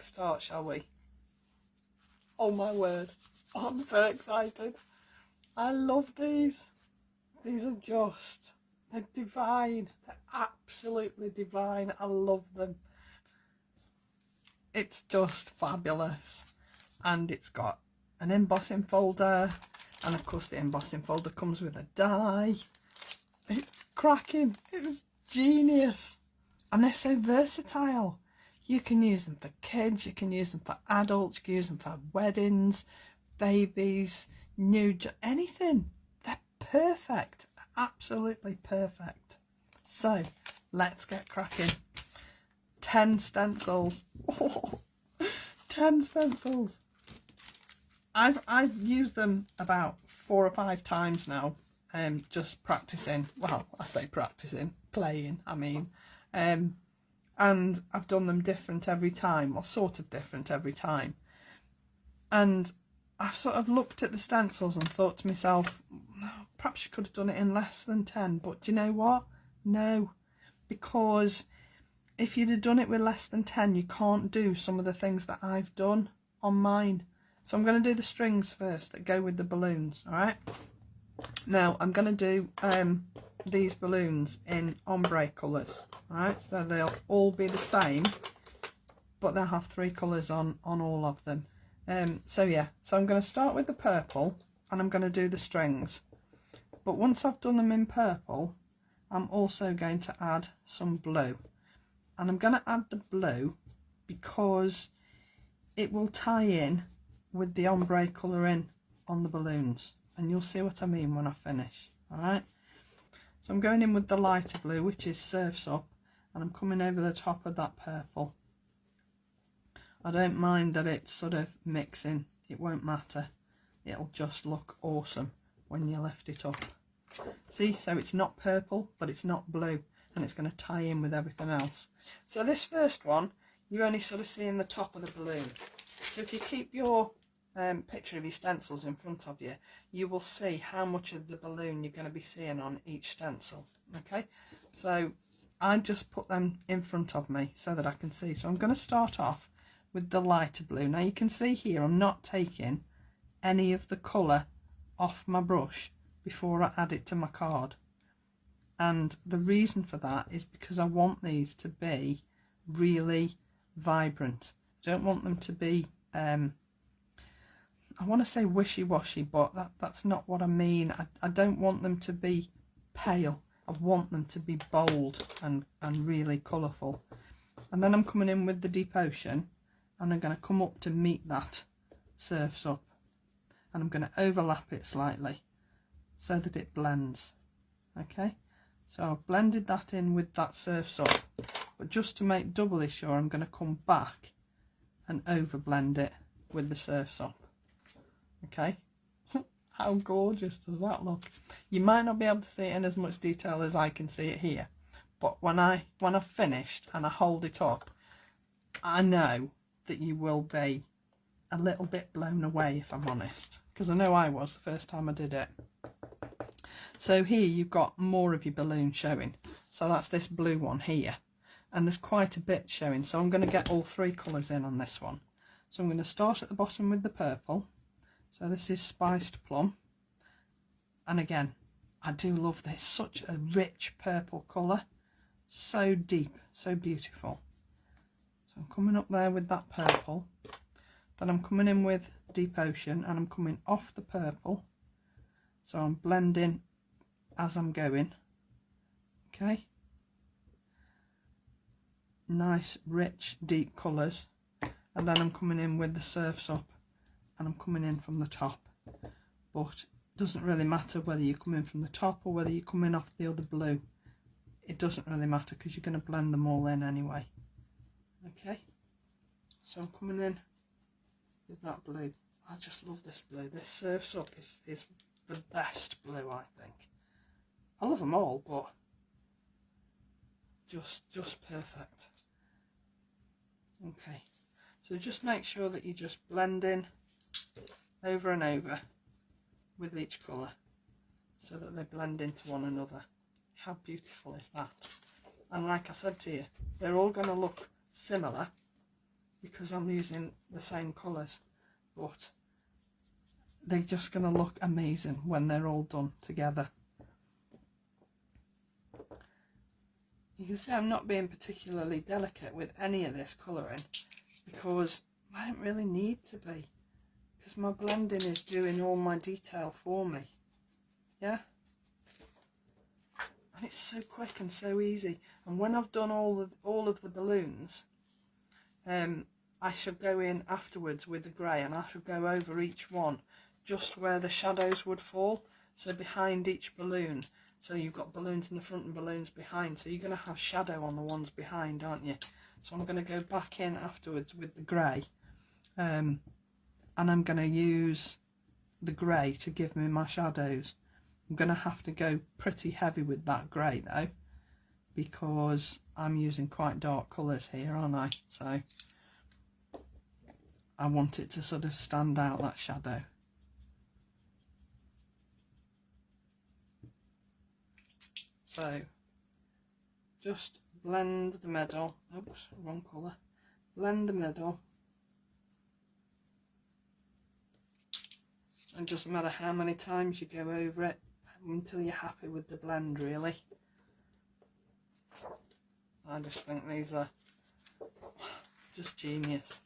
make a start, shall we? Oh my word, I'm so excited. I love these. These are just, they're divine. They're absolutely divine. I love them. It's just fabulous. And it's got an embossing folder. And of course the embossing folder comes with a die. It's cracking. It's genius. And they're so versatile. You can use them for kids, you can use them for adults, you can use them for weddings, babies, anything. They're perfect. Absolutely perfect. So let's get cracking. 10 stencils. Oh, 10 stencils. I've used them about 4 or 5 times now, just practicing. Well, I say practicing, playing, I mean. And I've done them different every time, or sort of different every time. And I've sort of looked at the stencils and thought to myself, perhaps you could have done it in less than 10. But do you know what? No, because if you'd have done it with less than 10, you can't do some of the things that I've done on mine. So I'm going to do the strings first that go with the balloons, all right? Now I'm going to do these balloons in ombre colours, all right? So they'll all be the same, but they'll have 3 colours on all of them. So yeah, so I'm going to start with the purple and I'm going to do the strings. But once I've done them in purple, I'm also going to add some blue. And I'm going to add the blue because it will tie in with the ombre colouring on the balloons. And you'll see what I mean when I finish, alright? So I'm going in with the lighter blue, which is Surf's Up, and I'm coming over the top of that purple. I don't mind that it's sort of mixing, it won't matter. It'll just look awesome when you lift it up. See, so it's not purple, but it's not blue, and it's going to tie in with everything else. So this first one, you're only sort of seeing the top of the balloon. So if you keep your picture of your stencils in front of you, you will see how much of the balloon you're going to be seeing on each stencil. Okay, so I just put them in front of me so that I can see. So I'm going to start off with the lighter blue. Now you can see here I'm not taking any of the colour off my brush before I add it to my card, and the reason for that is because I want these to be really vibrant. I don't want them to be I want to say wishy-washy, but that's not what I mean. I don't want them to be pale. I want them to be bold and really colourful. And then I'm coming in with the Deep Ocean, and I'm going to come up to meet that Surf's Up, and I'm going to overlap it slightly so that it blends. Okay, so I've blended that in with that Surf's Up, but just to make doubly sure, I'm going to come back and over blend it with the Surf's Up. Okay, how gorgeous does that look? You might not be able to see it in as much detail as I can see it here, but when I've finished and I hold it up, I know that you will be a little bit blown away, if I'm honest, because I know I was the first time I did it. So here you've got more of your balloon showing, so that's this blue one here, and there's quite a bit showing, so I'm going to get all 3 colours in on this one. So I'm going to start at the bottom with the purple. So this is Spiced Plum, and again, I do love this, such a rich purple colour, so deep, so beautiful. So I'm coming up there with that purple, then I'm coming in with Deep Ocean, and I'm coming off the purple, so I'm blending as I'm going. Okay, nice rich deep colours, and then I'm coming in with the Surf's Up, and I'm coming in from the top. But it doesn't really matter whether you come in from the top or whether you come in off the other blue. It doesn't really matter because you're going to blend them all in anyway. Okay, so I'm coming in with that blue. I just love this blue. This Surf's Up is the best blue, I think. I love them all, but just perfect. Okay, so just make sure that you just blend in over and over with each colour so that they blend into one another. How beautiful is that? And like I said to you, they're all going to look similar, because I'm using the same colours, but they're just going to look amazing when they're all done together. You can see I'm not being particularly delicate with any of this colouring because I don't really need to be, because my blending is doing all my detail for me. Yeah, and it's so quick and so easy. And when I've done all of the balloons, I shall go in afterwards with the grey, and I shall go over each one just where the shadows would fall, so behind each balloon. So you've got balloons in the front and balloons behind, so you're going to have shadow on the ones behind, aren't you? So I'm going to go back in afterwards with the grey, and I'm going to use the grey to give me my shadows. I'm going to have to go pretty heavy with that grey though, because I'm using quite dark colours here, aren't I? So I want it to sort of stand out, that shadow. So just blend the middle. Oops, wrong colour. Blend the middle. And it doesn't matter how many times you go over it until you're happy with the blend, really. I just think these are just genius.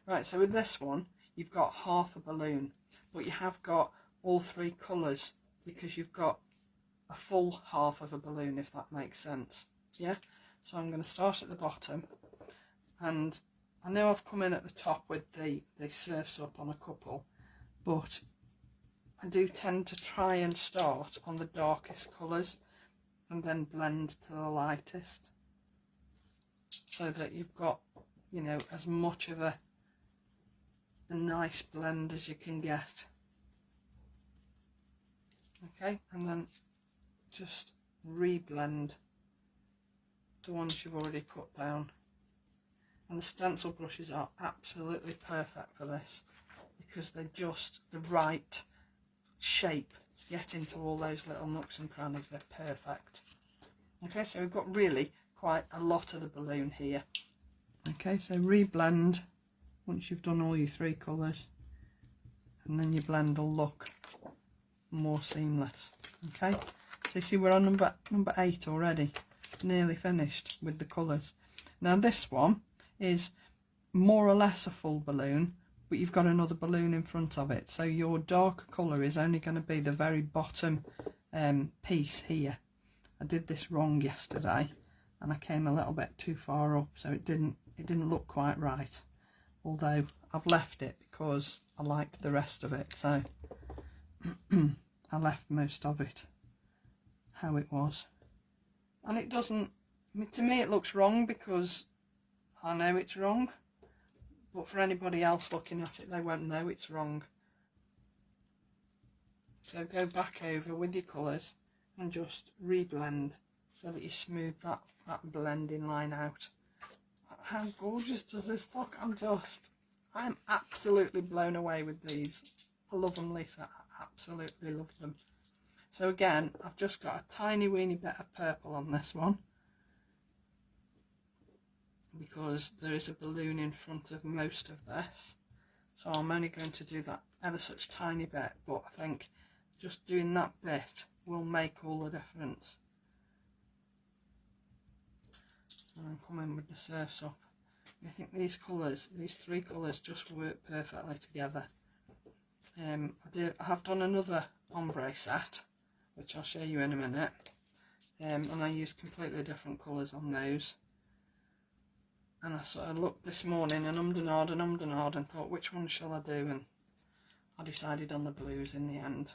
Right, so with this one, you've got half a balloon, but you have got all three colours because you've got a full half of a balloon, if that makes sense. Yeah, so I'm going to start at the bottom, and I know I've come in at the top with the surfs up on a couple, but I do tend to try and start on the darkest colours and then blend to the lightest, so that you've got, you know, as much of a nice blend as you can get. Okay, and then just reblend the ones you've already put down. And the stencil brushes are absolutely perfect for this because they're just the right shape to get into all those little nooks and crannies. They're perfect. Okay, so we've got really quite a lot of the balloon here. Okay, so reblend once you've done all your three colours, and then your blend will look more seamless. Okay, so you see we're on number 8 already, nearly finished with the colours. Now this one is more or less a full balloon, but you've got another balloon in front of it, so your darker colour is only going to be the very bottom piece here. I did this wrong yesterday and I came a little bit too far up, so it didn't look quite right, although I've left it because I liked the rest of it, so I left most of it how it was. And it doesn't, I mean, to me it looks wrong because I know it's wrong, but for anybody else looking at it, they won't know it's wrong. So go back over with your colours and just reblend so that you smooth that blending line out. How gorgeous does this look? I'm absolutely blown away with these. I love them, Lisa. I absolutely love them. So again, I've just got a tiny weeny bit of purple on this one because there is a balloon in front of most of this. So I'm only going to do that ever such tiny bit, but I think just doing that bit will make all the difference. And then come in with the surfs up. I think these colours, these three colours just work perfectly together. I have done another ombre set, which I'll show you in a minute, and I used completely different colours on those. And I sort of looked this morning and ummed and thought, which one shall I do? And I decided on the blues in the end.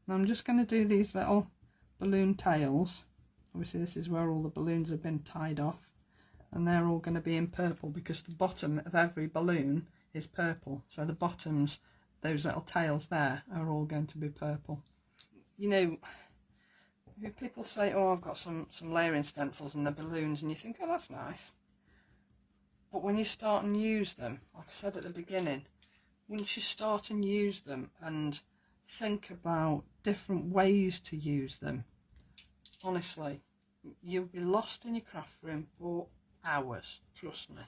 And I'm just going to do these little balloon tails. Obviously this is where all the balloons have been tied off, and they're all going to be in purple because the bottom of every balloon is purple. So the bottoms, those little tails there, are all going to be purple. You know, people say, oh, I've got some layering stencils and the balloons, and you think, oh, that's nice. But when you start and use them, like I said at the beginning, once you start and use them and think about different ways to use them, honestly, you'll be lost in your craft room for hours, trust me.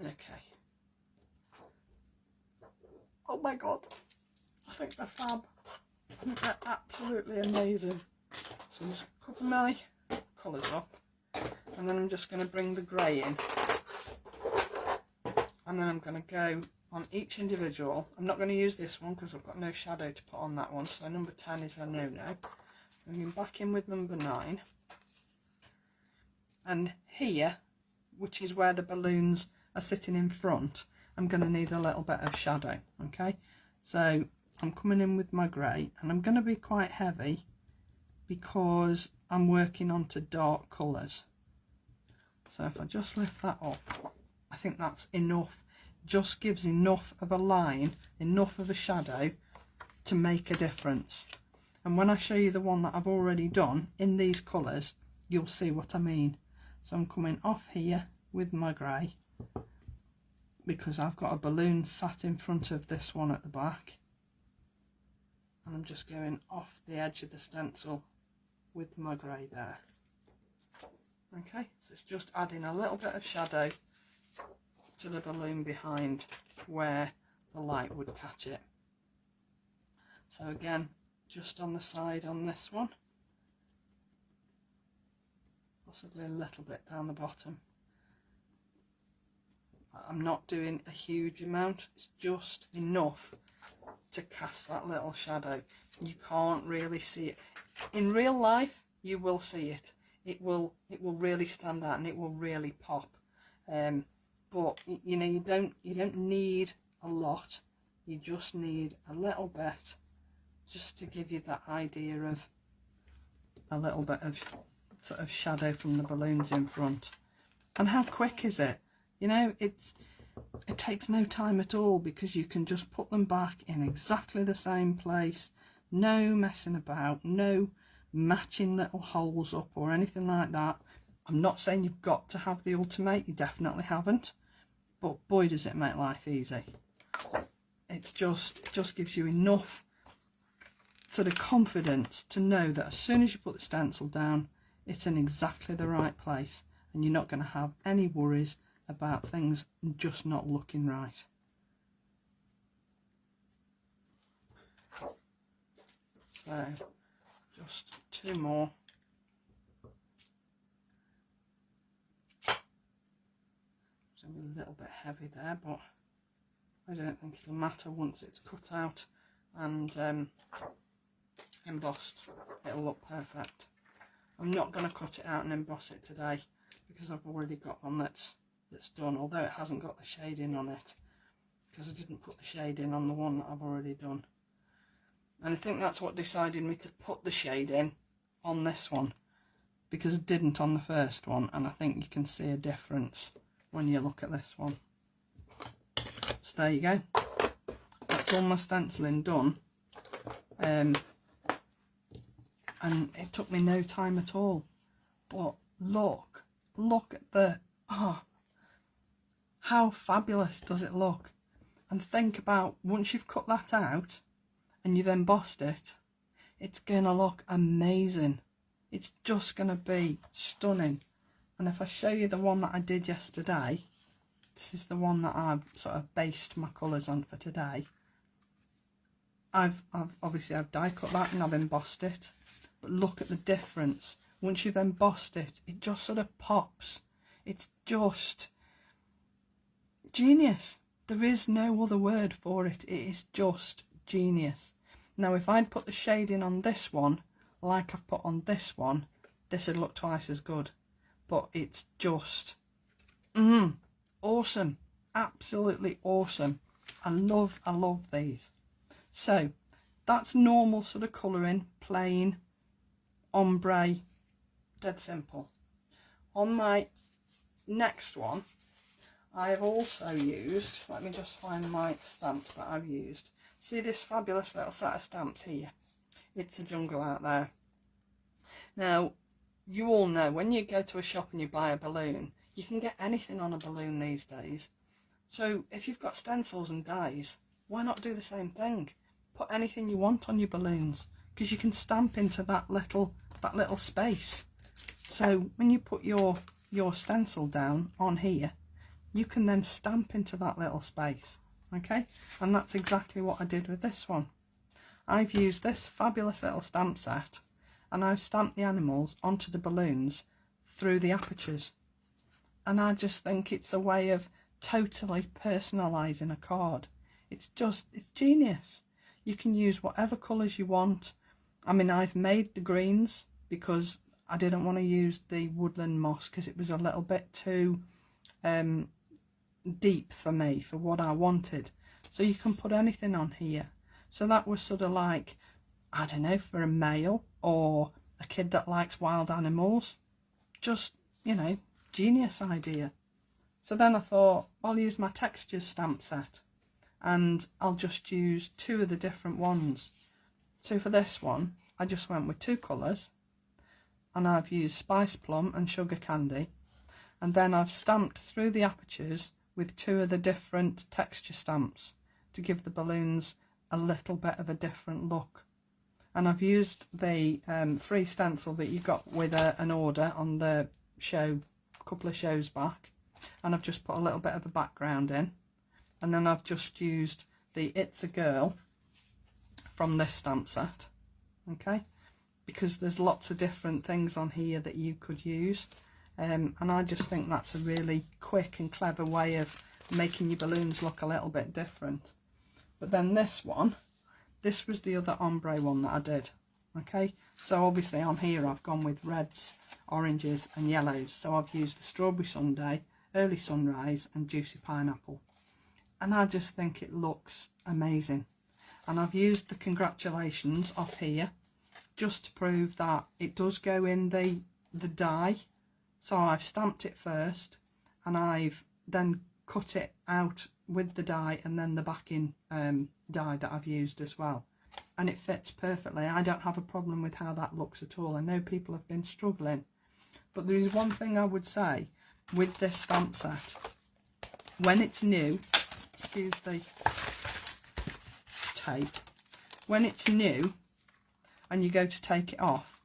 Okay. Oh my god, I think they're fab. I think they're absolutely amazing. So I'm just cover my colours up, and then I'm just going to bring the grey in, and then I'm going to go on each individual. I'm not going to use this one because I've got no shadow to put on that one, so number 10 is a no-no. I'm going back in with number 9, and here, which is where the balloons are sitting in front, I'm going to need a little bit of shadow. Okay, so I'm coming in with my grey, and I'm going to be quite heavy because I'm working onto dark colours. So if I just lift that up, I think that's enough. Just gives enough of a line, enough of a shadow to make a difference. And when I show you the one that I've already done in these colours, you'll see what I mean. So I'm coming off here with my grey because I've got a balloon sat in front of this one at the back, and I'm just going off the edge of the stencil with my grey there. Okay, so it's just adding a little bit of shadow to the balloon behind where the light would catch it. So again, just on the side on this one, possibly a little bit down the bottom. I'm not doing a huge amount, it's just enough to cast that little shadow. You can't really see it. In real life, you will see it. It will really stand out and it will really pop. But you know, you don't need a lot. You just need a little bit, just to give you that idea of a little bit of sort of shadow from the balloons in front. And how quick is it? You know, it takes no time at all, because you can just put them back in exactly the same place. No messing about, no matching little holes up or anything like that. I'm not saying you've got to have the ultimate, you definitely haven't, but boy does it make life easy. It just gives you enough sort of confidence to know that as soon as you put the stencil down, it's in exactly the right place, and you're not going to have any worries about things just not looking right. So just 2 more. It's a little bit heavy there, but I don't think it'll matter once it's cut out and embossed. It'll look perfect. I'm not going to cut it out and emboss it today because I've already got one that's done, although it hasn't got the shading on it, because I didn't put the shading on the one that I've already done. And I think that's what decided me to put the shade in on this one, because I didn't on the first one, and I think you can see a difference when you look at this one. So there you go, that's all my stenciling done, and it took me no time at all. But look at the, how fabulous does it look? And think about, once you've cut that out and you've embossed it, it's gonna look amazing. It's just gonna be stunning. And if I show you the one that I did yesterday, this is the one that I've sort of based my colours on for today. I've obviously die cut that and I've embossed it, but look at the difference. Once you've embossed it, it just sort of pops. It's just genius. There is no other word for it. It is just genius. Now if I'd put the shading on this one like I've put on this one, this would look twice as good. But it's just awesome, absolutely awesome. I love these. So that's normal sort of colouring, plain, ombre, dead simple. On my next one, I've also used, let me just find my stamps that I've used. See this fabulous little set of stamps here? It's a jungle out there. Now, you all know when you go to a shop and you buy a balloon, you can get anything on a balloon these days. So if you've got stencils and dies, why not do the same thing? Put anything you want on your balloons, because you can stamp into that little space. So when you put your stencil down on here, you can then stamp into that little space. Okay, and that's exactly what I did with this one. I've used this fabulous little stamp set and I've stamped the animals onto the balloons through the apertures, and I just think it's a way of totally personalising a card. It's genius. You can use whatever colours you want. I mean, I've made the greens because I didn't want to use the woodland moss because it was a little bit too deep for me, for what I wanted. So you can put anything on here. So that was sort of like, I don't know, for a male or a kid that likes wild animals. Just, you know, genius idea. So then I thought, I'll use my textures stamp set and I'll just use 2 of the different ones. So for this one, I just went with 2 colours, and I've used Spice Plum and Sugar Candy, and then I've stamped through the apertures with 2 of the different texture stamps to give the balloons a little bit of a different look. And I've used the free stencil that you got with an order on the show a couple of shows back, and I've just put a little bit of a background in, and then I've just used the It's a Girl from this stamp set, okay, because there's lots of different things on here that you could use, and I just think that's a really quick and clever way of making your balloons look a little bit different. But then this one, this was the other ombre one that I did, okay, so obviously on here I've gone with reds, oranges and yellows. So I've used the Strawberry Sundae, Early Sunrise and Juicy Pineapple, and I just think it looks amazing. And I've used the Congratulations off here just to prove that it does go in the die. So I've stamped it first and I've then cut it out with the die and then the backing die that I've used as well, and it fits perfectly. I don't have a problem with how that looks at all. I know people have been struggling, but there is one thing I would say with this stamp set: when it's new, excuse the tape, when it's new and you go to take it off,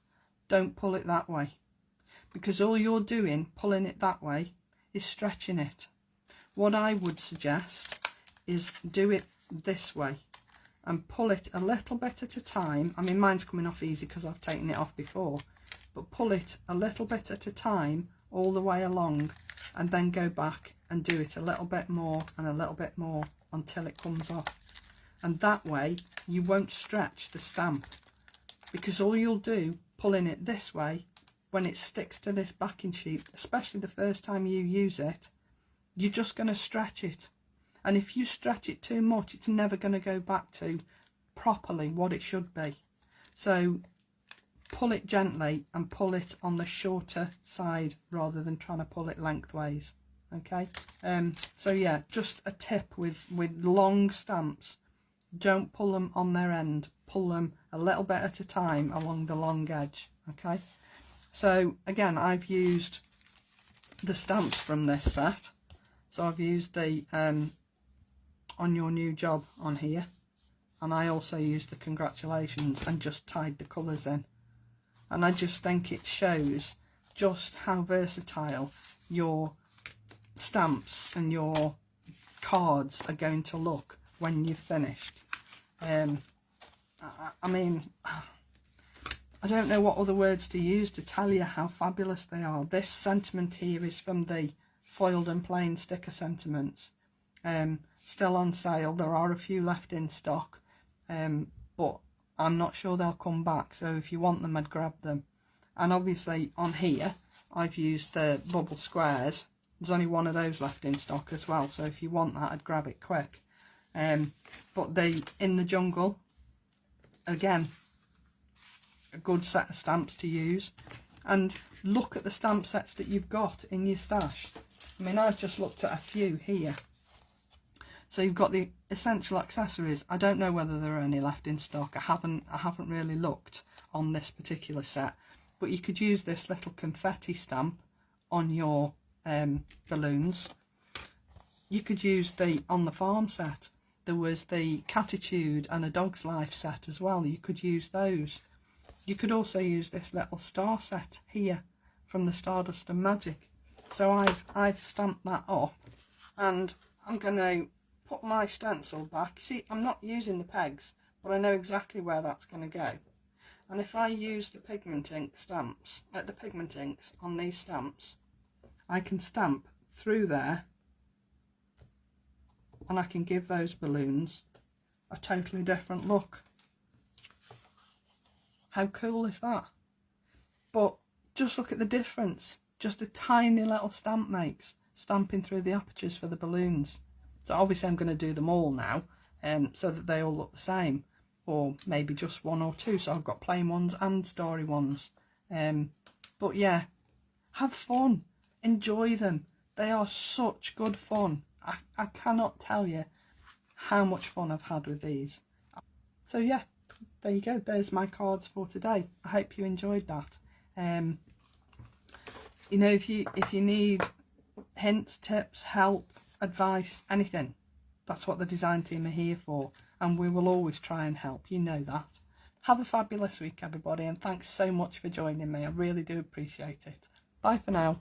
don't pull it that way, because all you're doing pulling it that way is stretching it. What I would suggest is do it this way and pull it a little bit at a time. I mean, mine's coming off easy because I've taken it off before, but pull it a little bit at a time all the way along, and then go back and do it a little bit more and a little bit more until it comes off. And that way you won't stretch the stamp, because all you'll do pulling it this way, when it sticks to this backing sheet, especially the first time you use it, you're just going to stretch it. And if you stretch it too much, it's never going to go back to properly what it should be. So pull it gently and pull it on the shorter side rather than trying to pull it lengthways. Okay, so yeah, just a tip with long stamps: don't pull them on their end, pull them a little bit at a time along the long edge. Okay, so again, I've used the stamps from this set. So I've used the On Your New Job on here, and I also used the Congratulations and just tied the colours in. And I just think it shows just how versatile your stamps and your cards are going to look when you've finished. I mean, I don't know what other words to use to tell you how fabulous they are. This sentiment here is from the Foiled and Plain sticker sentiments, still on sale. There are a few left in stock, but I'm not sure they'll come back, so if you want them, I'd grab them. And obviously on here I've used the bubble squares. There's only one of those left in stock as well, so if you want that, I'd grab it quick. But the In the Jungle, again, a good set of stamps to use. And look at the stamp sets that you've got in your stash. I mean, I've just looked at a few here. So you've got the essential accessories. I don't know whether there are any left in stock. I haven't really looked on this particular set, but you could use this little confetti stamp on your balloons. You could use the On the Farm set. There was the Catitude and A Dog's Life set as well. You could use those. You could also use this little star set here from the Stardust and Magic. So I've stamped that up and I'm going to put my stencil back. See, I'm not using the pegs, but I know exactly where that's going to go. And if I use the pigment ink stamps, the pigment inks on these stamps, I can stamp through there, and I can give those balloons a totally different look. How cool is that? But just look at the difference just a tiny little stamp makes, stamping through the apertures for the balloons. So obviously I'm going to do them all now, so that they all look the same, or maybe just one or two, so I've got plain ones and story ones. But yeah, have fun, enjoy them. They are such good fun. I cannot tell you how much fun I've had with these. So yeah, there you go, there's my cards for today. I hope you enjoyed that. You know, if you need hints, tips, help, advice, anything, that's what the design team are here for, and we will always try and help, you know that. Have a fabulous week, everybody, and thanks so much for joining me. I really do appreciate it. Bye for now.